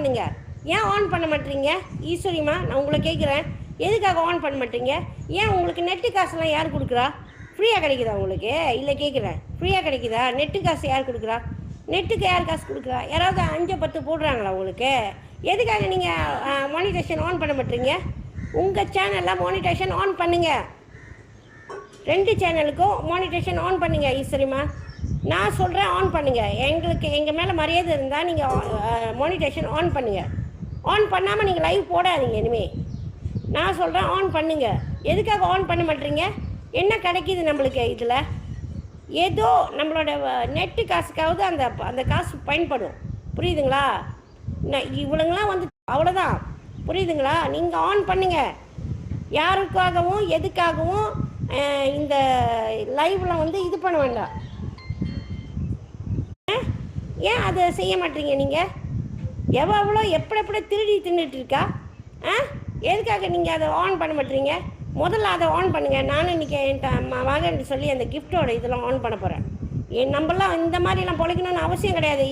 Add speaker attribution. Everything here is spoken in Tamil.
Speaker 1: பண்ணுங்க. ஏன் ஆன் பண்ண மாட்டீங்க ஈஸ்வரிமா? நான் உங்களை கேட்குறேன், எதுக்காக ஆன் பண்ண மாட்டீங்க? ஏன் உங்களுக்கு நெட்டு காசுலாம் யார் கொடுக்குறா? ஃப்ரீயாக கிடைக்குதா உங்களுக்கு? இல்லை கேட்குறேன், ஃப்ரீயாக கிடைக்குதா? நெட்டு காசு யார் கொடுக்குறா? நெட்டுக்கு யார் காசு கொடுக்குறா? யாராவது 5-10 போடுறாங்களா உங்களுக்கு? எதுக்காக நீங்கள் மானிட்டேஷன் ஆன் பண்ண மாட்டீங்க? உங்கள் சேனலில் மானிட்டேஷன் ஆன் பண்ணுங்கள். 2 சேனலுக்கும் மானிட்டேஷன் ஆன் பண்ணுங்கள் ஈஸ்வரிமா. நான் சொல்கிறேன் ஆன் பண்ணுங்கள். எங்கள் மேலே மரியாதை இருந்தால் நீங்கள் மானிட்டேஷன் ஆன் பண்ணுங்கள். ஆன் பண்ணாமல் நீங்கள் லைவ் போடாதீங்க இனிமேல். நான் சொல்கிறேன் ஆன் பண்ணுங்கள். எதுக்காக ஆன் பண்ண மாட்டீங்க? என்ன கிடைக்கிது நம்மளுக்கு இதில்? ஏதோ நம்மளோட நெட்டு காசுக்காவது அந்த காசு பயன்படும். புரியுதுங்களா? இவளுங்களாம் வந்து அவ்வளோதான். புரியுதுங்களா? நீங்கள் ஆன் பண்ணுங்கள். யாருக்காகவும் எதுக்காகவும் இந்த லைவில் வந்து இது பண்ண வேண்டாம். ஏன் அதை செய்ய மாட்டீங்க நீங்கள்? எவ்வளோ எப்படி திருடி தின்னுட்டுருக்கா? எதுக்காக நீங்கள் அதை ஆன் பண்ண மாட்டீங்க? முதல்ல அதை ஆன் பண்ணுங்கள். நானும் இன்றைக்கி என் மகன் சொல்லி அந்த கிஃப்டோட இதெல்லாம் ஆன் பண்ண போகிறேன். நம்மளாம் இந்த மாதிரிலாம் பொழைக்கணும்னு அவசியம் கிடையாது.